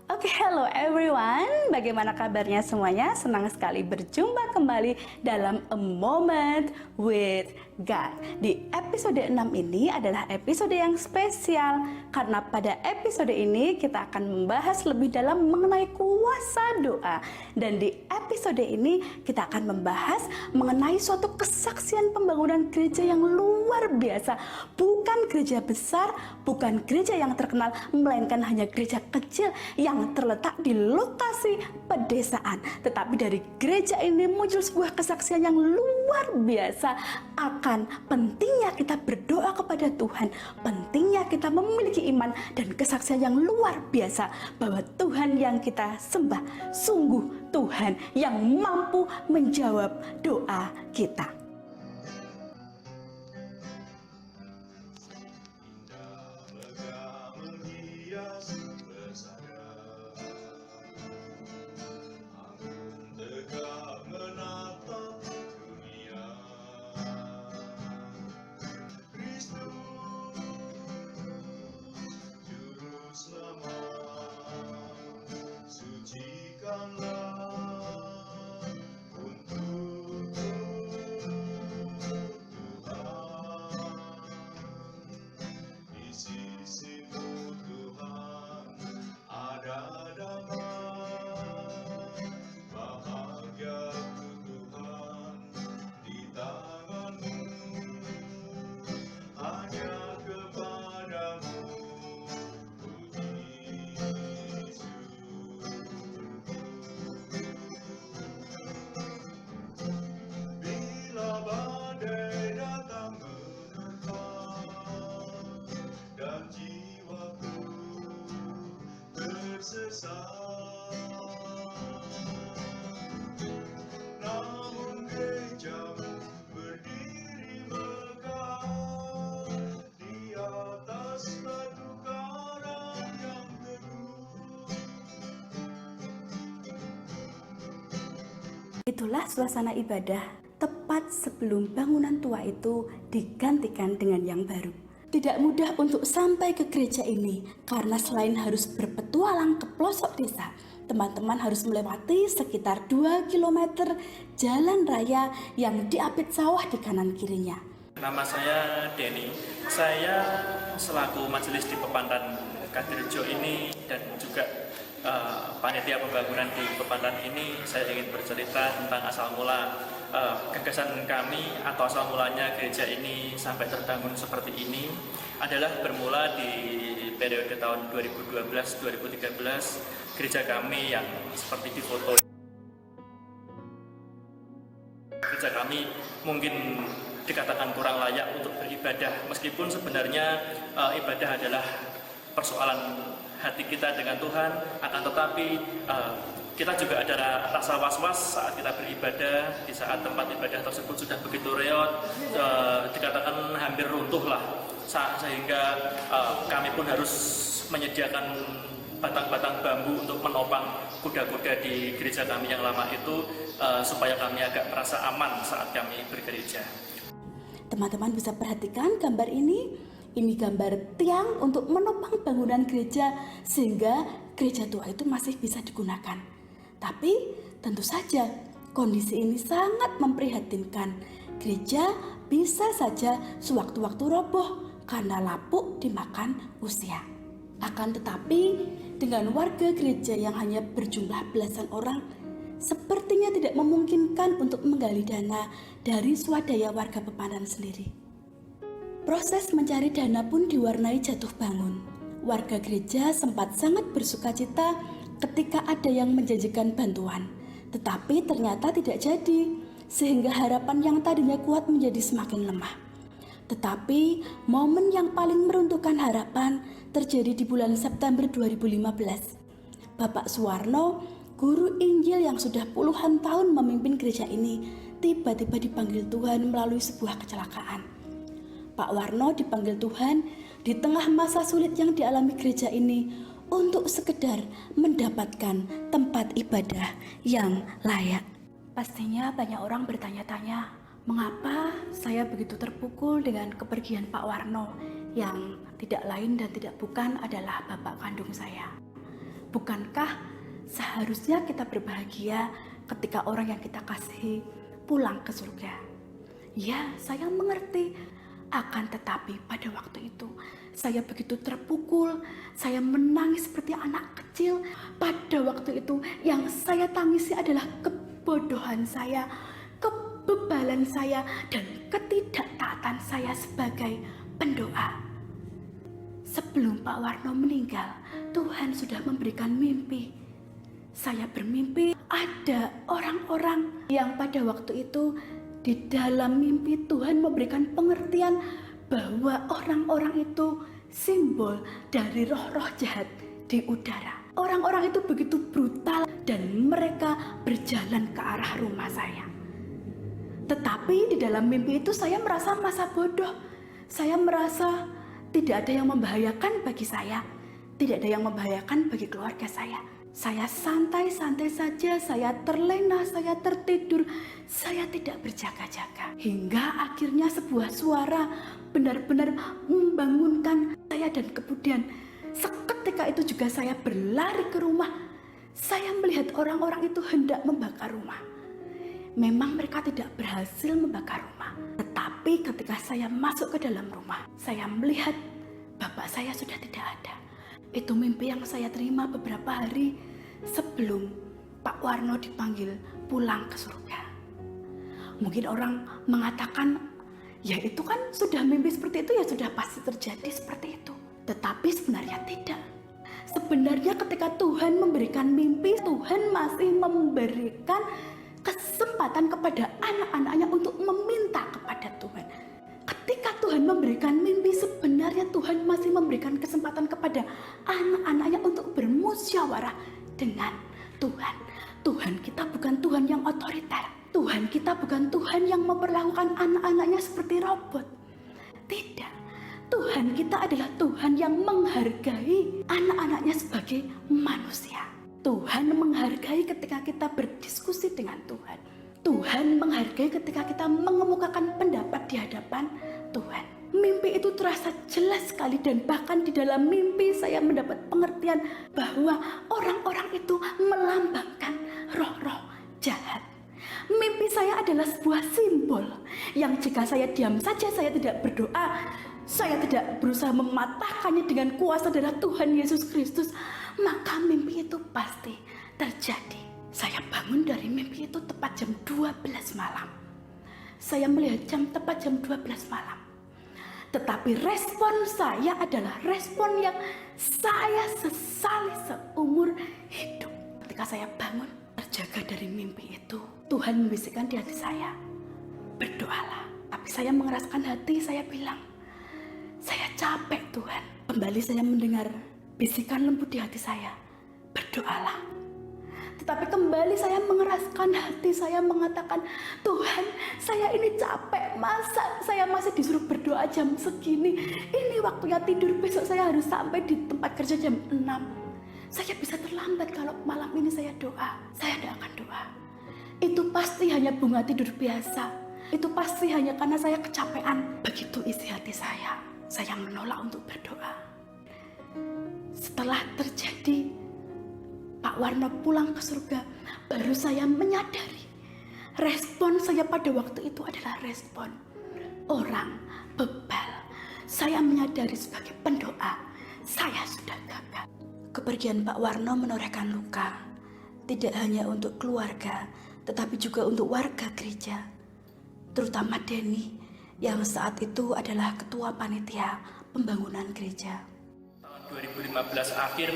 Oke, hello everyone. Bagaimana kabarnya semuanya? Senang sekali berjumpa kembali dalam A Moment with God. Di episode 6 ini adalah episode yang spesial karena pada episode ini kita akan membahas lebih dalam mengenai kuasa doa. Dan di episode ini kita akan membahas mengenai suatu kesaksian pembangunan gereja yang luar biasa. Bukan gereja besar, bukan gereja yang terkenal, melainkan hanya gereja kecil yang terletak di lokasi pedesaan. Tetapi dari gereja ini muncul sebuah kesaksian yang luar biasa akan pentingnya kita berdoa kepada Tuhan, pentingnya kita memiliki iman dan kesaksian yang luar biasa bahwa Tuhan yang kita sembah sungguh Tuhan yang mampu menjawab doa kita. Namun gerejamu berdiri megah di atas batu karang yang teguh. Itulah suasana ibadah tepat sebelum bangunan tua itu digantikan dengan yang baru. Tidak mudah untuk sampai ke gereja ini karena selain harus berpetualang ke pelosok desa, teman-teman harus melewati sekitar 2 km jalan raya yang diapit sawah di kanan kirinya. Nama saya Denny, saya selaku majelis di Pepandan Kadirjo ini dan juga panitia pembangunan di Pepandan ini, saya ingin bercerita tentang asal mula gagasan kami atau asal mulanya gereja ini sampai terbangun seperti ini adalah bermula di periode tahun 2012-2013. Gereja kami yang seperti di foto, gereja kami mungkin dikatakan kurang layak untuk beribadah, meskipun sebenarnya ibadah adalah persoalan hati kita dengan Tuhan, akan tetapi kita juga ada rasa was-was saat kita beribadah, di saat tempat ibadah tersebut sudah begitu reot, dikatakan hampir runtuh lah, sehingga kami pun harus menyediakan batang-batang bambu untuk menopang kuda-kuda di gereja kami yang lama itu, supaya kami agak merasa aman saat kami bergereja. Teman-teman bisa perhatikan gambar ini. Ini gambar tiang untuk menopang bangunan gereja sehingga gereja tua itu masih bisa digunakan. Tapi tentu saja kondisi ini sangat memprihatinkan. Gereja bisa saja sewaktu-waktu roboh karena lapuk dimakan usia. Akan tetapi dengan warga gereja yang hanya berjumlah belasan orang, sepertinya tidak memungkinkan untuk menggali dana dari swadaya warga Pepandan sendiri. Proses mencari dana pun diwarnai jatuh bangun. Warga gereja sempat sangat bersukacita ketika ada yang menjanjikan bantuan, tetapi ternyata tidak jadi, sehingga harapan yang tadinya kuat menjadi semakin lemah. Tetapi momen yang paling meruntuhkan harapan terjadi di bulan September 2015. Bapak Suwarno, guru Injil yang sudah puluhan tahun memimpin gereja ini, tiba-tiba dipanggil Tuhan melalui sebuah kecelakaan. Pak Warno dipanggil Tuhan di tengah masa sulit yang dialami gereja ini untuk sekedar mendapatkan tempat ibadah yang layak. Pastinya banyak orang bertanya-tanya, mengapa saya begitu terpukul dengan kepergian Pak Warno yang tidak lain dan tidak bukan adalah bapak kandung saya. Bukankah seharusnya kita berbahagia ketika orang yang kita kasihi pulang ke surga? Ya, saya mengerti. Akan tetapi pada waktu itu saya begitu terpukul, saya menangis seperti anak kecil. Pada waktu itu yang saya tangisi adalah kebodohan saya, kebebalan saya, dan ketidaktaatan saya sebagai pendoa. Sebelum Pak Warno meninggal, Tuhan sudah memberikan mimpi. Saya bermimpi ada orang-orang yang pada waktu itu di dalam mimpi Tuhan memberikan pengertian bahwa orang-orang itu simbol dari roh-roh jahat di udara. Orang-orang itu begitu brutal dan mereka berjalan ke arah rumah saya. Tetapi di dalam mimpi itu saya merasa masa bodoh. Saya merasa tidak ada yang membahayakan bagi saya. Tidak ada yang membahayakan bagi keluarga saya. Saya santai-santai saja, saya terlena, saya tertidur, saya tidak berjaga-jaga. Hingga akhirnya sebuah suara benar-benar membangunkan saya dan kemudian seketika itu juga saya berlari ke rumah. Saya melihat orang-orang itu hendak membakar rumah. Memang mereka tidak berhasil membakar rumah. Tetapi ketika saya masuk ke dalam rumah, saya melihat bapak saya sudah tidak ada. Itu mimpi yang saya terima beberapa hari sebelum Pak Warno dipanggil pulang ke surga. Mungkin orang mengatakan, ya itu kan sudah mimpi seperti itu, ya sudah pasti terjadi seperti itu. Tetapi sebenarnya tidak. Sebenarnya ketika Tuhan memberikan mimpi, Tuhan masih memberikan kesempatan kepada anak-anaknya untuk meminta kepada Tuhan. Ketika Tuhan memberikan mimpi, sebenarnya Tuhan masih memberikan kesempatan kepada anak-anaknya untuk bermusyawarah dengan Tuhan. Tuhan kita bukan Tuhan yang otoriter. Tuhan kita bukan Tuhan yang memperlakukan anak-anaknya seperti robot. Tidak. Tuhan kita adalah Tuhan yang menghargai anak-anaknya sebagai manusia. Tuhan menghargai ketika kita berdiskusi dengan Tuhan. Tuhan menghargai ketika kita mengemukakan pendapat di hadapan Tuhan. Mimpi itu terasa jelas sekali dan bahkan di dalam mimpi saya mendapat pengertian bahwa orang-orang itu melambangkan roh-roh jahat. Mimpi saya adalah sebuah simbol yang jika saya diam saja, saya tidak berdoa, saya tidak berusaha mematahkannya dengan kuasa darah Tuhan Yesus Kristus, maka mimpi itu pasti terjadi. Saya bangun dari mimpi itu tepat jam 12 malam. Saya melihat tepat jam 12 malam. Tetapi respon saya adalah respon yang saya sesali seumur hidup. Ketika saya bangun, terjaga dari mimpi itu, Tuhan membisikkan di hati saya, berdoalah. Tapi saya mengeraskan hati, saya bilang, saya capek Tuhan. Kembali saya mendengar bisikan lembut di hati saya, berdoalah. Tetapi kembali saya mengeraskan hati, saya mengatakan, Tuhan, saya ini capek, masa saya masih disuruh berdoa jam segini? Ini waktunya tidur, besok saya harus sampai di tempat kerja jam 6. Saya bisa terlambat kalau malam ini saya doa. Saya tidak akan doa. Itu pasti hanya bunga tidur biasa. Itu pasti hanya karena saya kecapean. Begitu isi hati saya menolak untuk berdoa. Setelah terjadi Pak Warno pulang ke surga, baru saya menyadari respon saya pada waktu itu adalah respon orang bebal. Saya menyadari sebagai pendoa, saya sudah gagal. Kepergian Pak Warno menorehkan luka, tidak hanya untuk keluarga, tetapi juga untuk warga gereja, terutama Denny yang saat itu adalah ketua panitia pembangunan gereja. Tahun 2015 akhir,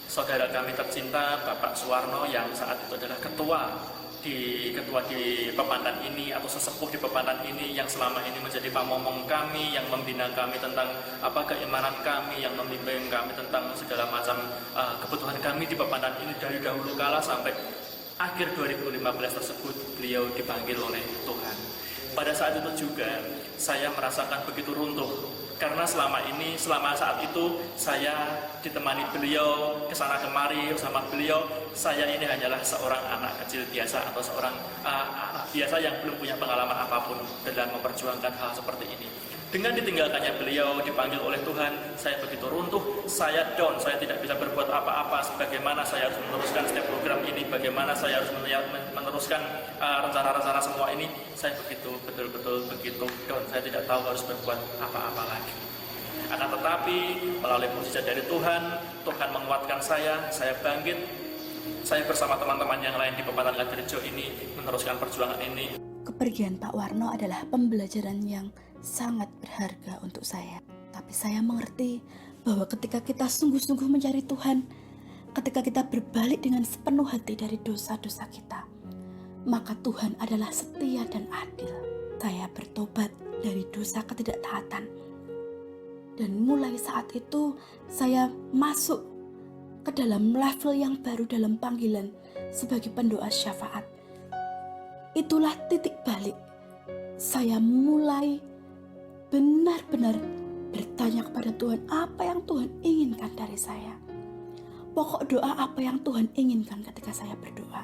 saudara kami tercinta Bapak Suwarno yang saat itu adalah ketua di Pepandan ini atau sesepuh di Pepandan ini yang selama ini menjadi pamomong kami, yang membina kami tentang keimanan kami, yang membimbing kami tentang segala macam kebutuhan kami di Pepandan ini dari dahulu kala sampai akhir 2015 tersebut beliau dipanggil oleh Tuhan. Pada saat itu juga saya merasakan begitu runtuh karena selama saat itu saya ditemani beliau kesana kemari bersama beliau. Saya ini hanyalah seorang anak kecil biasa atau seorang anak biasa yang belum punya pengalaman apapun dalam memperjuangkan hal seperti ini. Dengan ditinggalkannya beliau dipanggil oleh Tuhan, saya begitu runtuh, saya down, saya tidak bisa berbuat apa-apa. Bagaimana saya harus meneruskan setiap program ini, bagaimana saya harus meneruskan rencana-rencana semua ini. Saya betul-betul begitu down, saya tidak tahu harus berbuat apa-apa lagi. Akan tetapi melalui mukjizat dari Tuhan, Tuhan menguatkan saya bangkit. Saya bersama teman-teman yang lain di Pepatah Kadirjo ini meneruskan perjuangan ini. Kepergian Pak Warno adalah pembelajaran yang sangat berharga untuk saya. Tapi saya mengerti bahwa ketika kita sungguh-sungguh mencari Tuhan, ketika kita berbalik dengan sepenuh hati dari dosa-dosa kita, maka Tuhan adalah setia dan adil. Saya bertobat dari dosa ketidaktaatan. Dan mulai saat itu saya masuk ke dalam level yang baru dalam panggilan sebagai pendoa syafaat. Itulah titik balik. Saya mulai benar-benar bertanya kepada Tuhan, apa yang Tuhan inginkan dari saya. Pokok doa apa yang Tuhan inginkan ketika saya berdoa.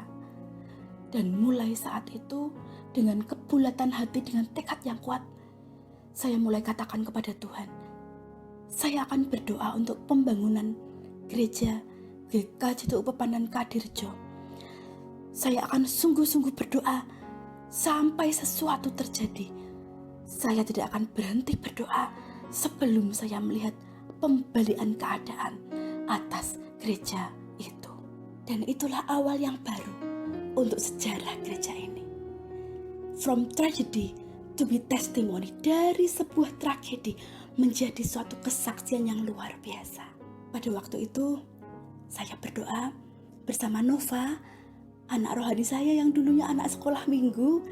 Dan mulai saat itu, dengan kebulatan hati, dengan tekad yang kuat, saya mulai katakan kepada Tuhan, saya akan berdoa untuk pembangunan gereja GKJ Upepanan Kadirjo. Saya akan sungguh-sungguh berdoa sampai sesuatu terjadi. Saya tidak akan berhenti berdoa sebelum saya melihat pembalikan keadaan atas gereja itu. Dan itulah awal yang baru untuk sejarah gereja ini. From tragedy to be testimony. Dari sebuah tragedi menjadi suatu kesaksian yang luar biasa. Pada waktu itu saya berdoa bersama Nova, anak rohani saya yang dulunya anak sekolah minggu,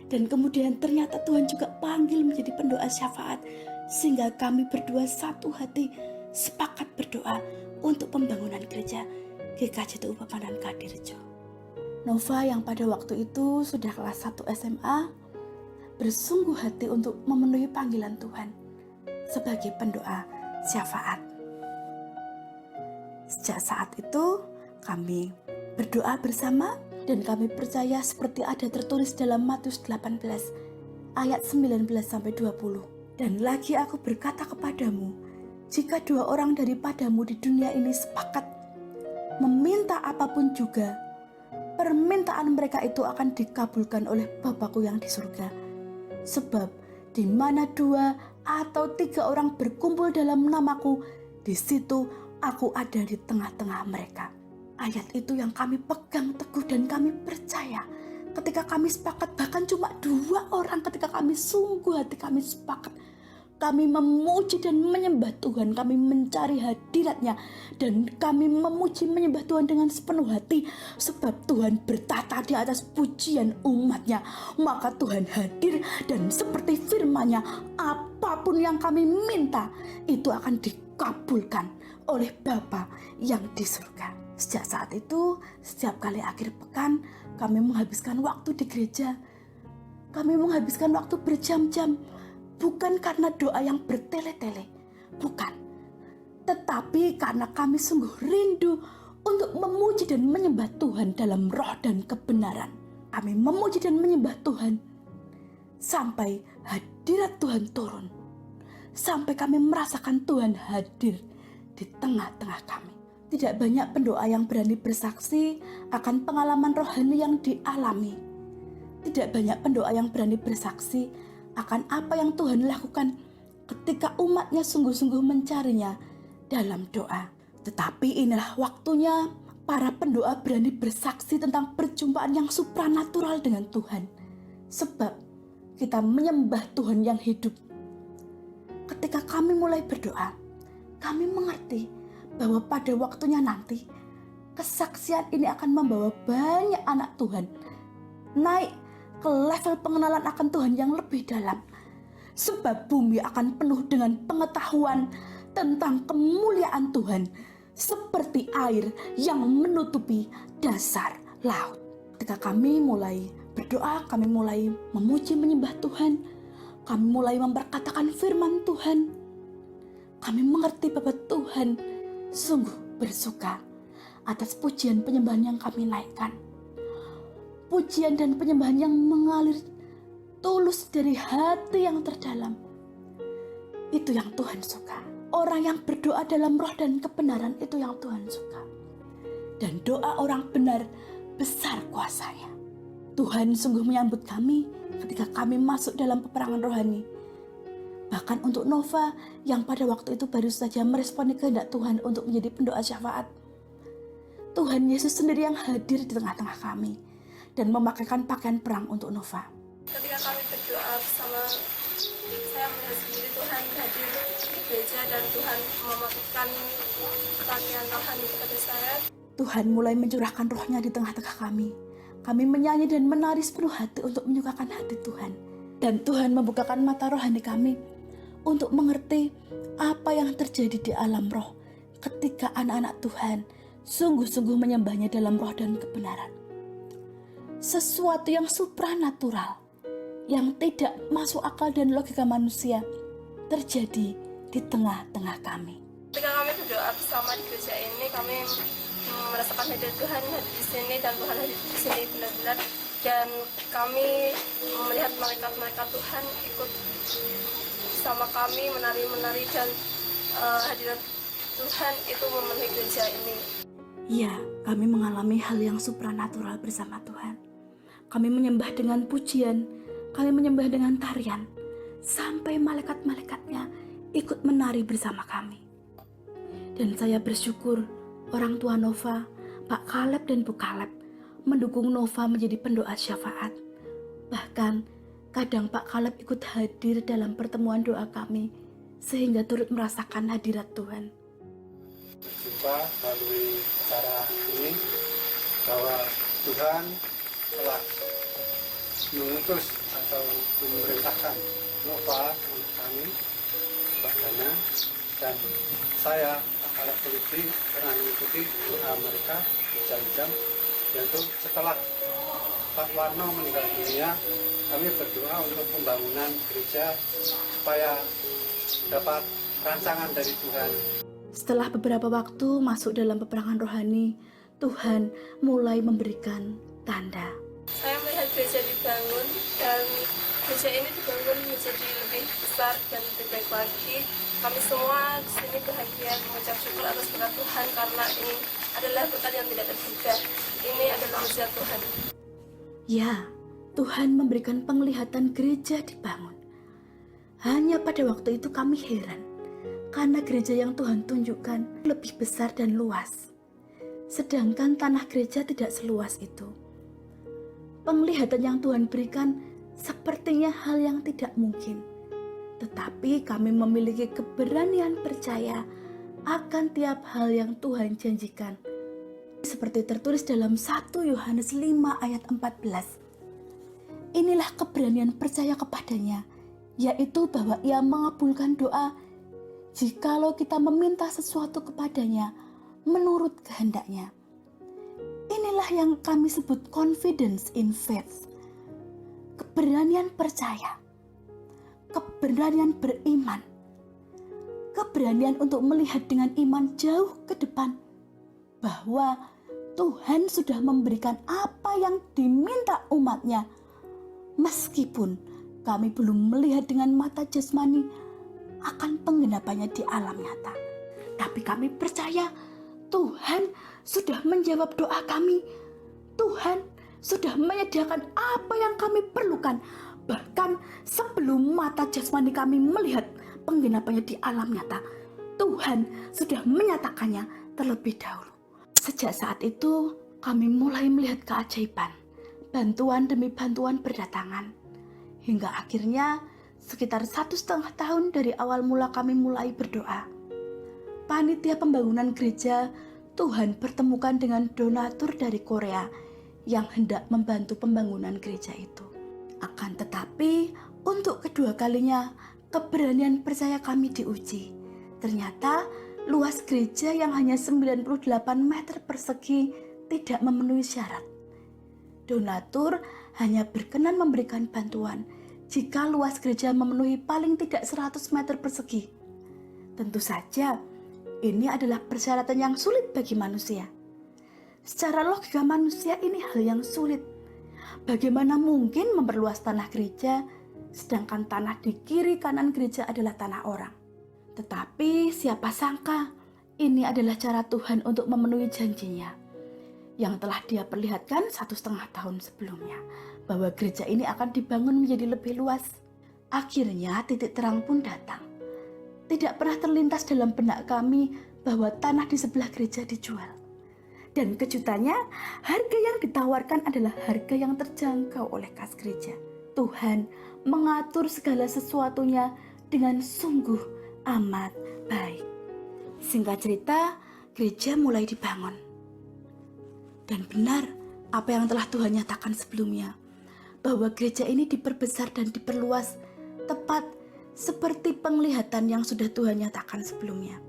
dan kemudian ternyata Tuhan juga panggil menjadi pendoa syafaat, sehingga kami berdua satu hati sepakat berdoa untuk pembangunan gereja GKJ Upepanan Kadirjo. Nova yang pada waktu itu sudah kelas 1 SMA bersungguh hati untuk memenuhi panggilan Tuhan sebagai pendoa syafaat. Sejak saat itu kami berdoa bersama dan kami percaya seperti ada tertulis dalam Matius 18 ayat 19-20. Dan lagi aku berkata kepadamu, jika 2 orang daripadamu di dunia ini sepakat meminta apapun juga, permintaan mereka itu akan dikabulkan oleh Bapakku yang di surga. Sebab di mana 2 atau 3 orang berkumpul dalam namaku, di situ aku ada di tengah-tengah mereka. Ayat itu yang kami pegang teguh dan kami percaya. Ketika kami sepakat, bahkan cuma 2 orang, ketika kami sungguh hati kami sepakat, kami memuji dan menyembah Tuhan, kami mencari hadirat-Nya, dan kami memuji menyembah Tuhan dengan sepenuh hati, sebab Tuhan bertata di atas pujian umat-Nya. Maka Tuhan hadir dan seperti firman-Nya, apapun yang kami minta itu akan dikabulkan oleh Bapa yang di surga. Sejak saat itu, setiap kali akhir pekan, kami menghabiskan waktu di gereja. Kami menghabiskan waktu berjam-jam, bukan karena doa yang bertele-tele, bukan. Tetapi karena kami sungguh rindu untuk memuji dan menyembah Tuhan dalam roh dan kebenaran. Kami memuji dan menyembah Tuhan sampai hadirat Tuhan turun. Sampai kami merasakan Tuhan hadir di tengah-tengah kami. Tidak banyak pendoa yang berani bersaksi akan pengalaman rohani yang dialami. Tidak banyak pendoa yang berani bersaksi akan apa yang Tuhan lakukan ketika umat-Nya sungguh-sungguh mencarinya dalam doa. Tetapi inilah waktunya para pendoa berani bersaksi tentang perjumpaan yang supranatural dengan Tuhan. Sebab kita menyembah Tuhan yang hidup. Ketika kami mulai berdoa, kami mengerti bahwa pada waktunya nanti kesaksian ini akan membawa banyak anak Tuhan naik ke level pengenalan akan Tuhan yang lebih dalam. Sebab bumi akan penuh dengan pengetahuan tentang kemuliaan Tuhan seperti air yang menutupi dasar laut. Ketika kami mulai berdoa, kami mulai memuji menyembah Tuhan, kami mulai memperkatakan firman Tuhan, kami mengerti bahwa Tuhan sungguh bersuka atas pujian penyembahan yang kami naikkan. Pujian dan penyembahan yang mengalir tulus dari hati yang terdalam. itu yang Tuhan suka. Orang yang berdoa dalam roh dan kebenaran itu yang Tuhan suka. Dan doa orang benar besar kuasanya. Tuhan sungguh menyambut kami ketika kami masuk dalam peperangan rohani. Bahkan untuk Nova yang pada waktu itu baru saja meresponi kehendak Tuhan untuk menjadi pendoa syafaat. Tuhan Yesus sendiri yang hadir di tengah-tengah kami dan memakaikan pakaian perang untuk Nova. Ketika kami berdoa bersama, saya melihat sendiri Tuhan hadir di gereja dan Tuhan memakaikan pakaian rohani kepada saya. Tuhan mulai mencurahkan rohnya di tengah-tengah kami. Kami menyanyi dan menari sepenuh hati untuk menyukakan hati Tuhan. Dan Tuhan membukakan mata rohani kami untuk mengerti apa yang terjadi di alam roh ketika anak-anak Tuhan sungguh-sungguh menyembahnya dalam roh dan kebenaran. Sesuatu yang supranatural, yang tidak masuk akal dan logika manusia, terjadi di tengah-tengah kami. Ketika kami berdoa bersama di gereja ini, kami merasakan hadir Tuhan hadir di sini dan Tuhan hadir di sini benar-benar. Dan kami melihat malaikat-malaikat Tuhan ikut bersama kami menari-menari dan hadirat Tuhan itu memenuhi gereja ini. Ya, kami mengalami hal yang supranatural bersama Tuhan. Kami menyembah dengan pujian, kami menyembah dengan tarian, sampai malaikat-malaikatnya ikut menari bersama kami. Dan saya bersyukur orang tua Nova, Pak Kaleb dan Bu Kaleb, mendukung Nova menjadi pendoa syafaat. Bahkan kadang Pak Kaleb ikut hadir dalam pertemuan doa kami, sehingga turut merasakan hadirat Tuhan. Berjumpa melalui acara ini bahwa Tuhan telah mengutus atau memerintahkan Nova untuk kami kepadanya, dan saya para polisi pernah mengikuti doa mereka berjam-jam, yaitu setelah Pak Warno meninggal dunia, kami berdoa untuk pembangunan gereja supaya dapat rancangan dari Tuhan. Setelah beberapa waktu masuk dalam peperangan rohani, Tuhan mulai memberikan tanda. Saya melihat gereja dibangun dan gereja ini dibangun menjadi lebih besar dan lebih baik lagi. Kami semua di sini bahagia mengucap syukur atas berkat Tuhan karena ini adalah berkat yang tidak terduga. Ini adalah mujizat Tuhan. Ya, Tuhan memberikan penglihatan gereja dibangun. Hanya pada waktu itu kami heran, karena gereja yang Tuhan tunjukkan lebih besar dan luas. Sedangkan tanah gereja tidak seluas itu. Penglihatan yang Tuhan berikan sepertinya hal yang tidak mungkin. Tetapi kami memiliki keberanian percaya akan tiap hal yang Tuhan janjikan. Seperti tertulis dalam 1 Yohanes 5 ayat 14. Inilah keberanian percaya kepadanya, yaitu bahwa ia mengabulkan doa jikalau kita meminta sesuatu kepadanya menurut kehendaknya. Inilah yang kami sebut confidence in faith. Keberanian percaya, keberanian beriman, keberanian untuk melihat dengan iman jauh ke depan bahwa Tuhan sudah memberikan apa yang diminta umatnya, meskipun kami belum melihat dengan mata jasmani akan penggenapannya di alam nyata. Tapi kami percaya Tuhan sudah menjawab doa kami. Tuhan sudah menyediakan apa yang kami perlukan, bahkan sebelum mata jasmani kami melihat penggenapannya di alam nyata. Tuhan sudah menyatakannya terlebih dahulu. Sejak saat itu kami mulai melihat keajaiban, bantuan demi bantuan berdatangan, hingga akhirnya sekitar 1,5 tahun dari awal mula kami mulai berdoa, panitia pembangunan gereja Tuhan pertemukan dengan donatur dari Korea yang hendak membantu pembangunan gereja itu. Akan tetapi untuk kedua kalinya keberanian percaya kami diuji. Ternyata luas gereja yang hanya 98 meter persegi tidak memenuhi syarat. Donatur hanya berkenan memberikan bantuan jika luas gereja memenuhi paling tidak 100 meter persegi. Tentu saja ini adalah persyaratan yang sulit bagi manusia. Secara logika manusia ini hal yang sulit. Bagaimana mungkin memperluas tanah gereja sedangkan tanah di kiri kanan gereja adalah tanah orang? Tetapi siapa sangka ini adalah cara Tuhan untuk memenuhi janjinya yang telah Dia perlihatkan 1,5 tahun sebelumnya, bahwa gereja ini akan dibangun menjadi lebih luas. Akhirnya titik terang pun datang. Tidak pernah terlintas dalam benak kami bahwa tanah di sebelah gereja dijual. Dan kejutannya, harga yang ditawarkan adalah harga yang terjangkau oleh kas gereja. Tuhan mengatur segala sesuatunya dengan sungguh amat baik. Singkat cerita, gereja mulai dibangun. Dan benar apa yang telah Tuhan nyatakan sebelumnya, bahwa gereja ini diperbesar dan diperluas tepat seperti penglihatan yang sudah Tuhan nyatakan sebelumnya.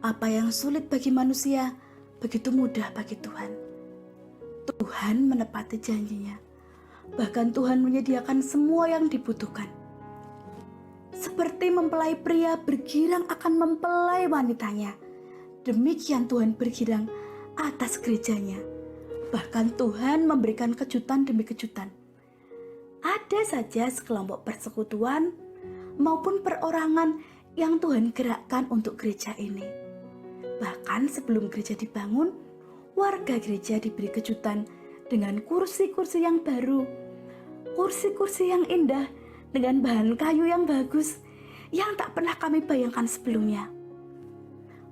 Apa yang sulit bagi manusia, begitu mudah bagi Tuhan. Tuhan menepati janjinya. Bahkan Tuhan menyediakan semua yang dibutuhkan. Seperti mempelai pria bergirang akan mempelai wanitanya, demikian Tuhan bergirang atas gerejanya. Bahkan Tuhan memberikan kejutan demi kejutan. Ada saja sekelompok persekutuan maupun perorangan yang Tuhan gerakkan untuk gereja ini. Bahkan sebelum gereja dibangun, warga gereja diberi kejutan dengan kursi-kursi yang baru, kursi-kursi yang indah dengan bahan kayu yang bagus yang tak pernah kami bayangkan sebelumnya.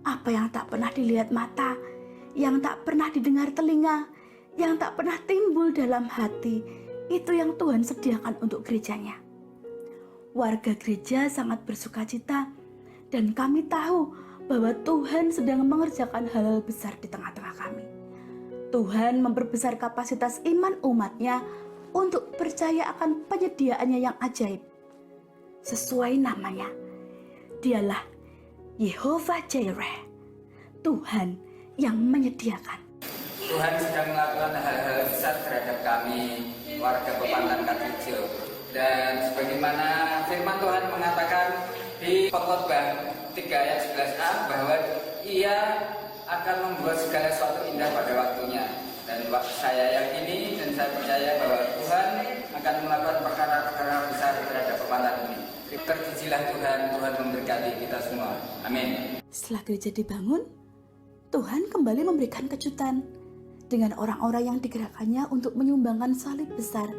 Apa yang tak pernah dilihat mata, yang tak pernah didengar telinga, yang tak pernah timbul dalam hati, itu yang Tuhan sediakan untuk gerejanya. Warga gereja sangat bersukacita dan kami tahu bahwa Tuhan sedang mengerjakan hal-hal besar di tengah-tengah kami. Tuhan memperbesar kapasitas iman umatnya untuk percaya akan penyediaannya yang ajaib. Sesuai namanya, Dialah Yehovah Jireh, Tuhan yang menyediakan. Tuhan sedang melakukan hal-hal besar terhadap kami, warga Pepantan Kartijio. Dan sebagaimana firman Tuhan mengatakan di Pengkhotbah 3 ayat 11a bahwa Ia akan membuat segala sesuatu indah pada waktunya. Dan saya yakini dan saya percaya bahwa Tuhan akan melakukan perkara-perkara besar terhadap Pepantan ini. Terpujilah Tuhan, Tuhan memberkati kita semua. Amin. Setelah gereja dibangun, Tuhan kembali memberikan kejutan dengan orang-orang yang digerakkannya untuk menyumbangkan salib besar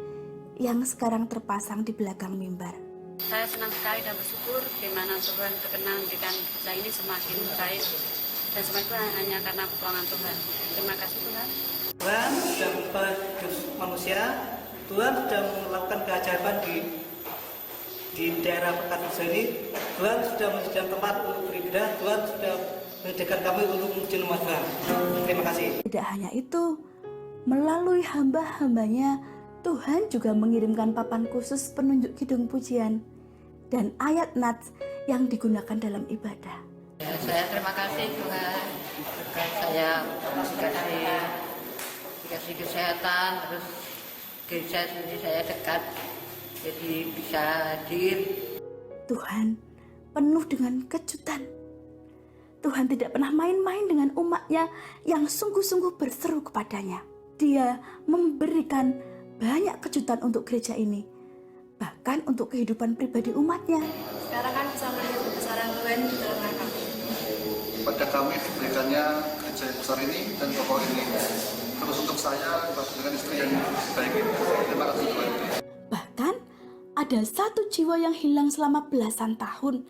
yang sekarang terpasang di belakang mimbar. Saya senang sekali dan bersyukur di mana Tuhan berkenan memberikan kita ini semakin baik dan semua itu hanya karena pertolongan Tuhan. Terima kasih Tuhan. Tuhan sudah mengubah hidup manusia. Tuhan sudah melakukan keajaiban di daerah Kartijio ini. Tuhan sudah menyediakan tempat untuk beribadah. Tuhan sudah menyediakan kami untuk memuji nama Tuhan. Terima kasih. Tidak hanya itu, melalui hamba-hambanya, Tuhan juga mengirimkan papan khusus penunjuk kidung pujian dan ayat nats yang digunakan dalam ibadah. Ya, saya terima kasih Tuhan. Saya dikasih kesehatan, terus gereja sendiri saya dekat, jadi bisa hadir. Tuhan penuh dengan kejutan. Tuhan tidak pernah main-main dengan umatnya yang sungguh-sungguh berseru kepadanya. Dia memberikan banyak kejutan untuk gereja ini, bahkan untuk kehidupan pribadi umatnya. Sekarang kan bisa melihat kebesaran Tuhan di dalam kami. Pada kami diberikannya gereja besar ini dan toko ini. Terus untuk saya dengan istri yang baik ini. Terima kasih Tuhan. Bahkan ada satu jiwa yang hilang selama belasan tahun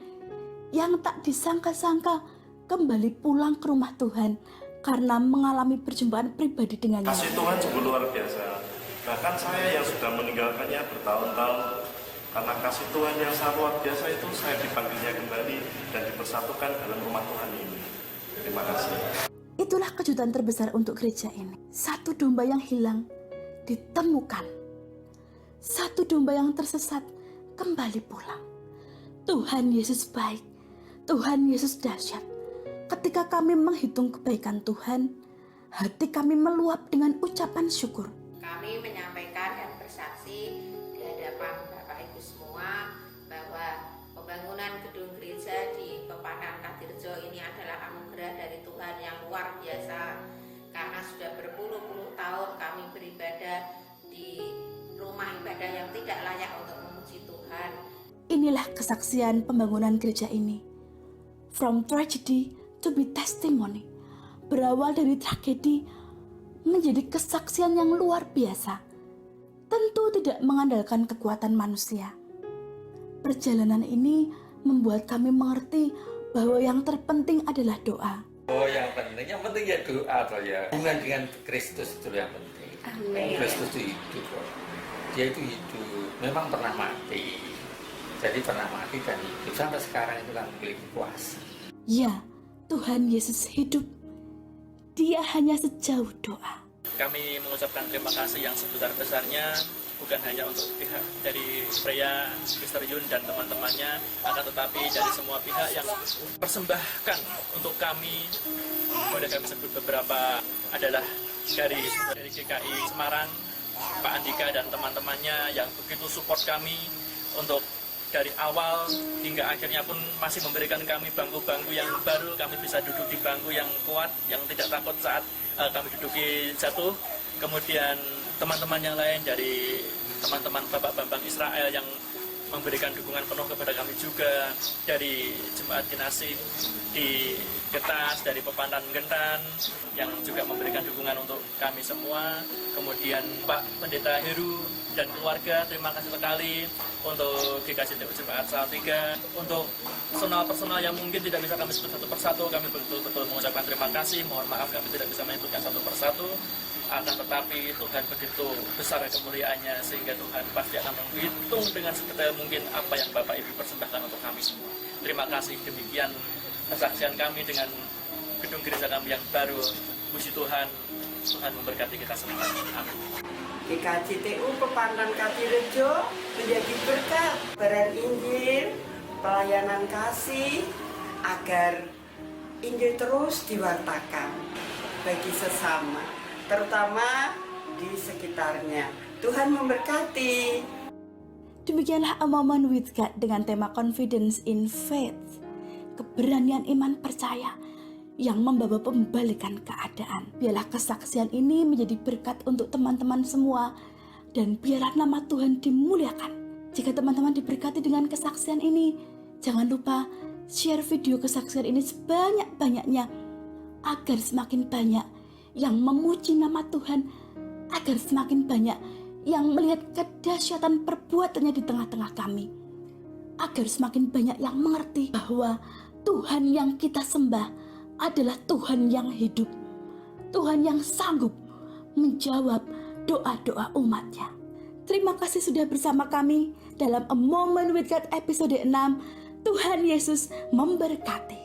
yang tak disangka-sangka kembali pulang ke rumah Tuhan karena mengalami perjumpaan pribadi dengannya. Kasih Tuhan sungguh luar biasa. Bahkan saya yang sudah meninggalkannya bertahun-tahun, karena kasih Tuhan yang sangat luar biasa itu, saya dipanggilnya kembali dan dipersatukan dalam rumah Tuhan ini. Terima kasih. Itulah kejutan terbesar untuk gereja ini. Satu domba yang hilang ditemukan. Satu domba yang tersesat kembali pulang. Tuhan Yesus baik. Tuhan Yesus dahsyat. Ketika kami menghitung kebaikan Tuhan, hati kami meluap dengan ucapan syukur. Kami menyampaikan dan bersaksi di hadapan Bapak Ibu semua bahwa pembangunan gedung gereja di Pepantan Kartijio ini adalah anugerah dari Tuhan yang luar biasa, karena sudah berpuluh-puluh tahun kami beribadah di rumah ibadah yang tidak layak untuk memuji Tuhan. Inilah kesaksian pembangunan gereja ini. From tragedy to be testimony. Berawal dari tragedi menjadi kesaksian yang luar biasa. Tentu tidak mengandalkan kekuatan manusia. Perjalanan ini membuat kami mengerti bahwa yang terpenting adalah doa. Oh, yang penting ya doa toh ya. Hubungan dengan Kristus itu yang penting. Amin. Kristus itu hidup kok. Dia itu hidup, memang pernah mati. Jadi pernah mati dan hidup sampai sekarang itu kan memiliki kuasa. Ya, Tuhan Yesus hidup. Dia hanya sejauh doa. Kami mengucapkan terima kasih yang sebesar-besarnya bukan hanya untuk pihak dari Freya, Mr. Yun dan teman-temannya, akan tetapi dari semua pihak yang persembahkan untuk kami. Boleh kami sebut beberapa adalah dari GKI Semarang, Pak Andika dan teman-temannya yang begitu support kami untuk dari awal hingga akhirnya pun masih memberikan kami bangku-bangku yang baru. Kami bisa duduk di bangku yang kuat, yang tidak takut saat kami duduki jatuh. Kemudian teman-teman yang lain dari teman-teman Bapak Bambang Israel yang memberikan dukungan penuh kepada kami juga, dari Jemaat Kinasih di Getas, dari Pepandan Gentan yang juga memberikan dukungan untuk kami semua. Kemudian Pak Pendeta Heru dan keluarga, terima kasih sekali. Untuk GKJ Jemaat Salatiga, untuk personal yang mungkin tidak bisa kami sebut satu persatu, kami betul-betul mengucapkan terima kasih. Mohon maaf kami tidak bisa menyebutkan satu persatu. Akan tetapi Tuhan begitu besar kemuliaannya sehingga Tuhan pasti akan menghitung dengan sedetail mungkin apa yang Bapak Ibu persembahkan untuk kami semua. Terima kasih, demikian kesaksian kami dengan gedung gereja kami yang baru. Puji Tuhan, Tuhan memberkati kita semua. Amin. GKJTU Pepandan Katirejo menjadi berkat peran Injil, pelayanan kasih, agar Injil terus diwartakan bagi sesama, terutama di sekitarnya. Tuhan memberkati. Demikianlah A Moment with God dengan tema Confidence in Faith, keberanian iman percaya yang membawa pembalikan keadaan. Biarlah kesaksian ini menjadi berkat untuk teman-teman semua dan biarlah nama Tuhan dimuliakan. Jika teman-teman diberkati dengan kesaksian ini, jangan lupa share video kesaksian ini sebanyak-banyaknya agar semakin banyak yang memuji nama Tuhan, agar semakin banyak yang melihat kedahsyatan perbuatannya di tengah-tengah kami, agar semakin banyak yang mengerti bahwa Tuhan yang kita sembah adalah Tuhan yang hidup, Tuhan yang sanggup menjawab doa-doa umatnya. Terima kasih sudah bersama kami dalam A Moment with God episode 6. Tuhan Yesus memberkati.